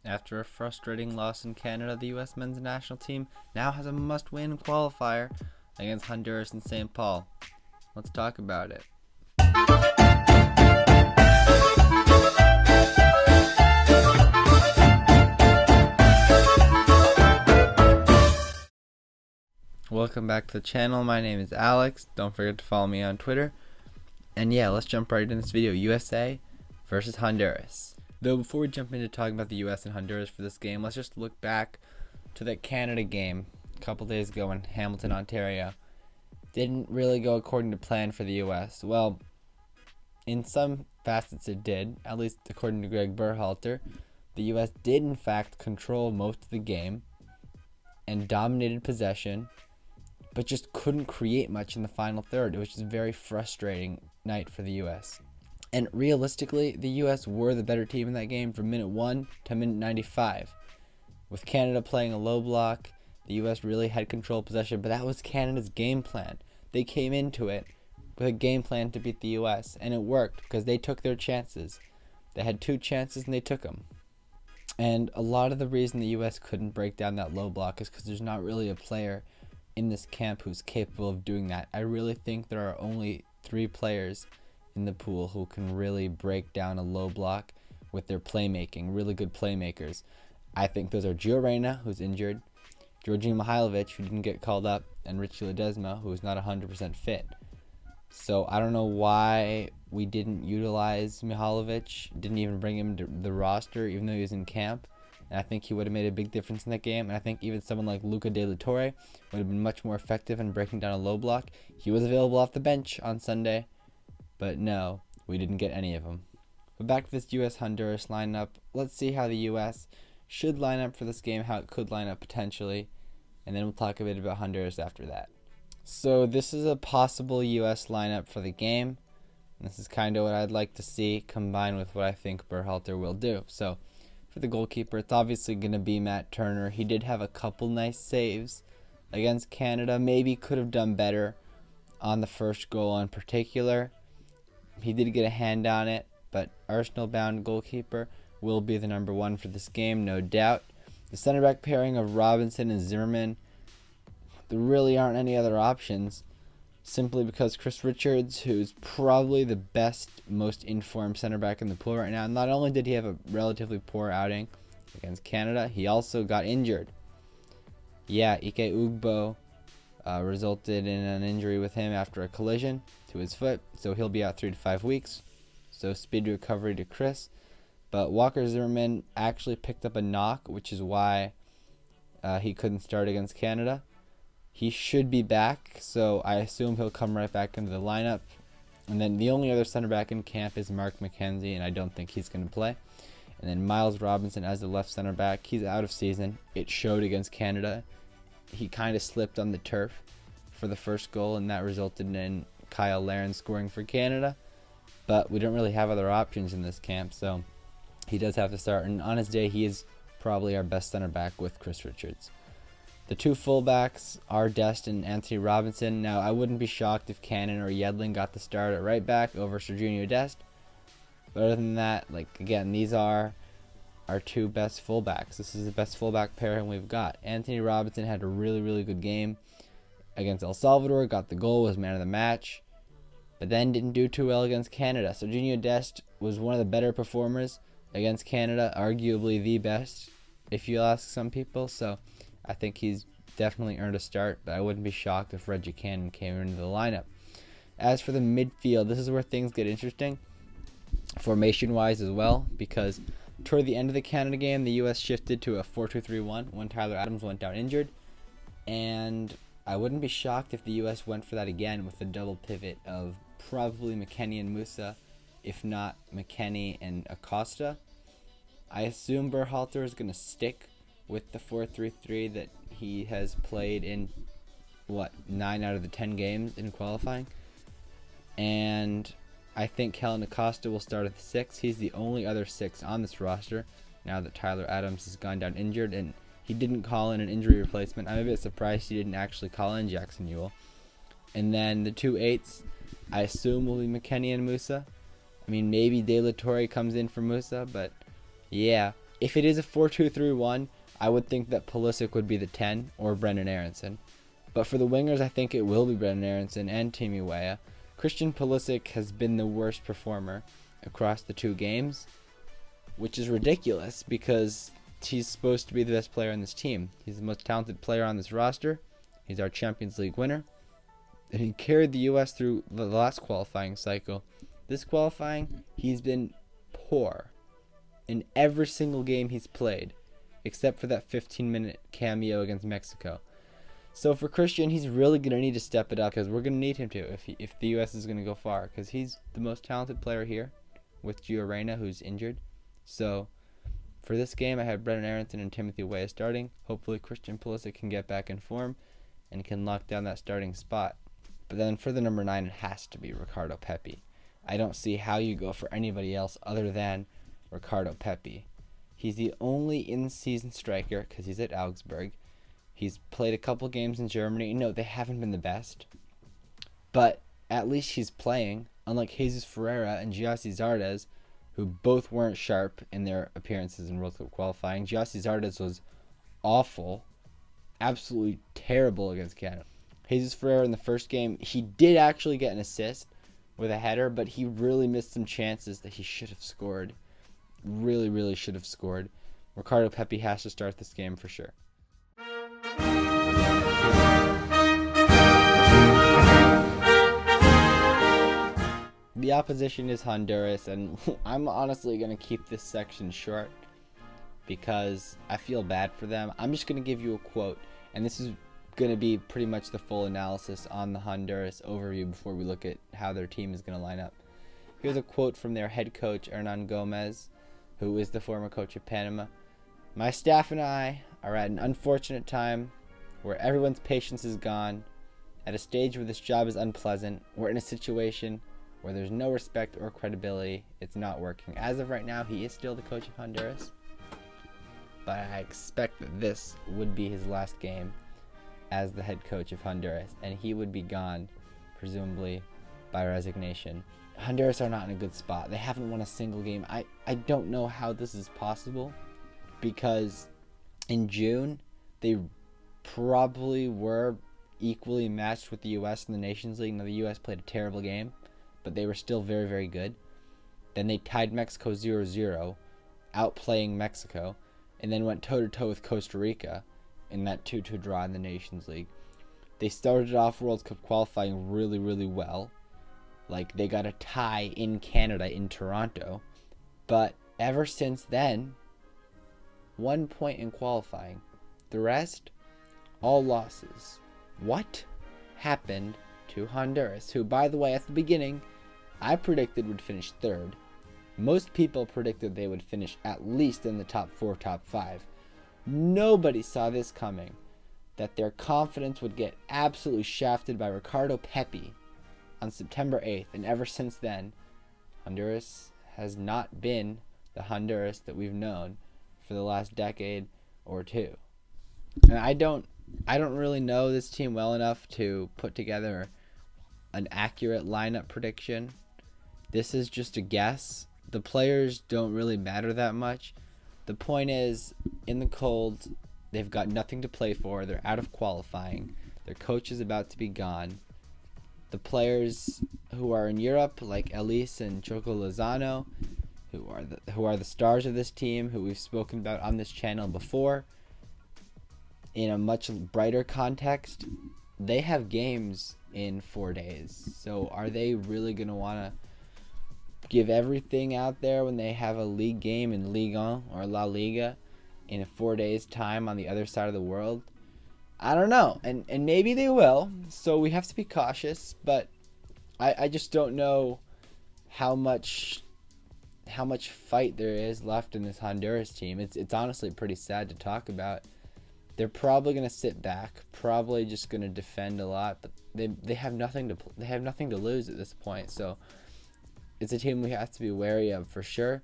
After a frustrating loss in Canada, the U.S. men's national team now has a must-win qualifier against Honduras and St. Paul. Let's talk about it. Welcome back to the channel. My name is Alex. Don't forget to follow me on Twitter. And yeah, let's jump right into this video. USA versus Honduras. Though before we jump into talking about the US and Honduras for this game, let's just look back to that Canada game a couple days ago in Hamilton, Ontario. Didn't really go according to plan for the US. Well, in some facets it did, at least according to Greg Berhalter. The US did in fact control most of the game and dominated possession, but just couldn't create much in the final third. It was just a very frustrating night for the US. And realistically, the US were the better team in that game from minute 1 to minute 95. With Canada playing a low block, the US really had control of possession, but that was Canada's game plan. They came into it with a game plan to beat the US, and it worked because they took their chances. They had 2 chances and they took them. And a lot of the reason the US couldn't break down that low block is because there's not really a player in this camp who's capable of doing that. I really think there are only 3 players in the pool who can really break down a low block with their playmaking, really good playmakers. I think those are Gio Reyna, who's injured, Georgi Mihailovic, who didn't get called up, and Richie Ledesma, who is not 100% fit. So I don't know why we didn't utilize Mihailovic, didn't even bring him to the roster, even though he was in camp. And I think he would have made a big difference in that game. And I think even someone like Luca De La Torre would have been much more effective in breaking down a low block. He was available off the bench on Sunday, but no, we didn't get any of them. But back to this US-Honduras lineup. Let's see how the US should line up for this game, how it could line up potentially, and then we'll talk a bit about Honduras after that. So this is a possible US lineup for the game. This is kind of what I'd like to see combined with what I think Berhalter will do. So for the goalkeeper, it's obviously going to be Matt Turner. He did have a couple nice saves against Canada. Maybe could have done better on the first goal in particular. He did get a hand on it, but Arsenal-bound goalkeeper will be the number 1 for this game, no doubt. The center back pairing of Robinson and Zimmerman, there really aren't any other options, simply because Chris Richards, who's probably the best, most informed center back in the pool right now, not only did he have a relatively poor outing against Canada, he also got injured. Yeah, Ike Ugbo resulted in an injury with him after a collision to his foot, so he'll be out 3 to 5 weeks. So speedy recovery to Chris. But Walker Zimmerman actually picked up a knock, which is why he couldn't start against Canada. He should be back, so I assume he'll come right back into the lineup. And then the only other center back in camp is Mark McKenzie, and I don't think he's going to play. And then Miles Robinson as the left center back. He's out of season. It showed against Canada. He kind of slipped on the turf for the first goal, and that resulted in Kyle Larin scoring for Canada. But we don't really have other options in this camp, so he does have to start. And on his day, he is probably our best center back with Chris Richards. The 2 fullbacks are Dest and Anthony Robinson. Now, I wouldn't be shocked if Cannon or Yedlin got the start at right back over Serginho Dest. But other than that, again, these are our 2 best fullbacks. This is the best fullback pairing we've got. Anthony Robinson had a really, really good game against El Salvador, got the goal, was man of the match, but then didn't do too well against Canada. Serginho Dest was one of the better performers against Canada, arguably the best, if you ask some people. So I think he's definitely earned a start, but I wouldn't be shocked if Reggie Cannon came into the lineup. As for the midfield, this is where things get interesting, formation-wise as well, because toward the end of the Canada game, the U.S. shifted to a 4-2-3-1 when Tyler Adams went down injured, and I wouldn't be shocked if the U.S. went for that again with a double pivot of probably McKennie and Musa, if not McKennie and Acosta. I assume Berhalter is going to stick with the 4-3-3 that he has played in, 9 out of the 10 games in qualifying. And I think Kellen Acosta will start at the 6. He's the only other 6 on this roster now that Tyler Adams has gone down injured, and he didn't call in an injury replacement. I'm a bit surprised he didn't actually call in Jackson Ewell. And then the 2 8s, I assume, will be McKennie and Musa. I mean, maybe De La Torre comes in for Musa, but yeah, If it is a 4-2-3-1, I would think that Pulisic would be the 10 or Brendan Aronson. But for the wingers, I think it will be Brendan Aronson and Timmy Weah. Christian Pulisic has been the worst performer across the 2 games, which is ridiculous because he's supposed to be the best player on this team. He's the most talented player on this roster. He's our Champions League winner. And he carried the U.S. through the last qualifying cycle. This qualifying, he's been poor in every single game he's played, except for that 15-minute cameo against Mexico. So for Christian, he's really going to need to step it up because we're going to need him to if the U.S. is going to go far, because he's the most talented player here with Gio Reyna, who's injured. So for this game, I have Brendan Aronson and Timothy Weah starting. Hopefully Christian Pulisic can get back in form and can lock down that starting spot. But then for the number 9, it has to be Ricardo Pepi. I don't see how you go for anybody else other than Ricardo Pepi. He's the only in-season striker because he's at Augsburg. He's played a couple games in Germany. No, they haven't been the best. But at least he's playing, unlike Jesus Ferreira and Giassi Zardes, who both weren't sharp in their appearances in World Cup qualifying. Giassi Zardes was awful, absolutely terrible against Canada. Jesus Ferreira in the first game, he did actually get an assist with a header, but he really missed some chances that he should have scored. Really, really should have scored. Ricardo Pepi has to start this game for sure. The opposition is Honduras, and I'm honestly going to keep this section short because I feel bad for them. I'm just going to give you a quote, and this is going to be pretty much the full analysis on the Honduras overview before we look at how their team is going to line up. Here's a quote from their head coach, Hernan Gomez, who is the former coach of Panama. "My staff and I are at an unfortunate time where everyone's patience is gone, at a stage where this job is unpleasant. We're in a situation where there's no respect or credibility. It's not working." As of right now, he is still the coach of Honduras, but I expect that this would be his last game as the head coach of Honduras, and he would be gone, presumably, by resignation. Honduras are not in a good spot. They haven't won a single game. I don't know how this is possible, because in June, they probably were equally matched with the U.S. in the Nations League. Now, the U.S. played a terrible game, but they were still very, very good. Then they tied Mexico 0-0, outplaying Mexico, and then went toe-to-toe with Costa Rica in that 2-2 draw in the Nations League. They started off World Cup qualifying really, really well. Like, they got a tie in Canada, in Toronto. But ever since then, 1 point in qualifying. The rest, all losses. What happened to Honduras, who, by the way, at the beginning, I predicted would finish 3rd. Most people predicted they would finish at least in the top 4, top 5. Nobody saw this coming, that their confidence would get absolutely shafted by Ricardo Pepi on September 8th, and ever since then, Honduras has not been the Honduras that we've known for the last decade or two. And I don't really know this team well enough to put together an accurate lineup prediction. This is just a guess. The players don't really matter that much. The point is, in the cold, they've got nothing to play for. They're out of qualifying. Their coach is about to be gone. The players who are in Europe, like Elise and Choco Lozano, who are the stars of this team, who we've spoken about on this channel before, in a much brighter context, they have games in 4 days. So are they really going to want to give everything out there when they have a league game in Ligue 1 or La Liga in 4 days' time on the other side of the world? I don't know, and maybe they will, so we have to be cautious, but I just don't know how much fight there is left in this Honduras team. It's honestly pretty sad to talk about. They're probably going to sit back, probably just going to defend a lot, but they have nothing to lose at this point, so it's a team we have to be wary of for sure,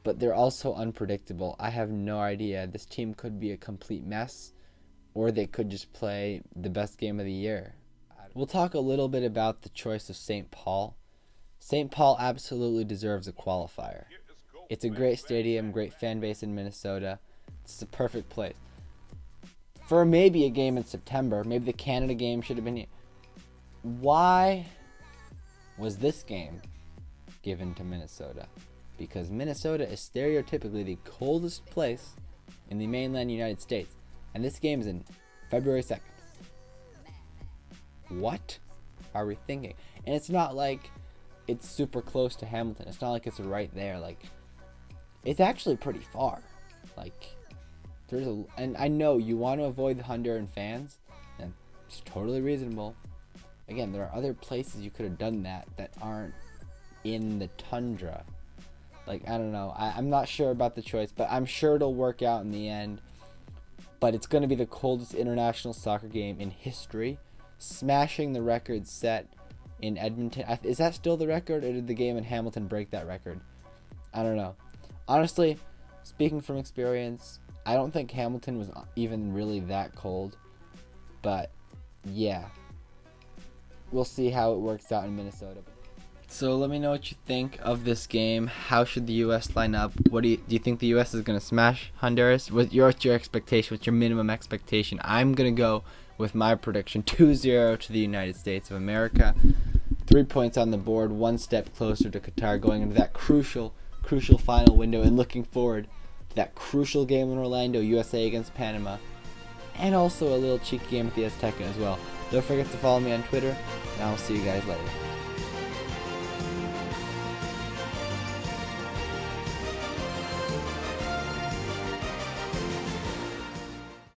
but they're also unpredictable. I have no idea. This team could be a complete mess, or they could just play the best game of the year. We'll talk a little bit about the choice of St. Paul. St. Paul absolutely deserves a qualifier. It's a great stadium, great fan base in Minnesota. It's the perfect place. For maybe a game in September, maybe the Canada game should have been here. Why was this game given to Minnesota? Because Minnesota is stereotypically the coldest place in the mainland United States. And this game is in February 2nd. What are we thinking? And it's not like it's super close to Hamilton. It's not like it's right there. Like, it's actually pretty far. Like, and I know you want to avoid the Honduran fans, and it's totally reasonable. Again, there are other places you could have done that aren't in the tundra. Like, I don't know. I'm not sure about the choice, but I'm sure it'll work out in the end. But it's going to be the coldest international soccer game in history, smashing the record set in Edmonton. Is that still the record, or did the game in Hamilton break that record? I don't know. Honestly, speaking from experience, I don't think Hamilton was even really that cold. But, yeah. We'll see how it works out in Minnesota. So let me know what you think of this game. How should the U.S. line up? What do you think the U.S. is going to smash Honduras? What's your expectation? What's your minimum expectation? I'm going to go with my prediction, 2-0 to the United States of America. 3 points on the board, one step closer to Qatar, going into that crucial final window, and looking forward to that crucial game in Orlando, USA against Panama, and also a little cheeky game at the Azteca as well. Don't forget to follow me on Twitter, and I'll see you guys later.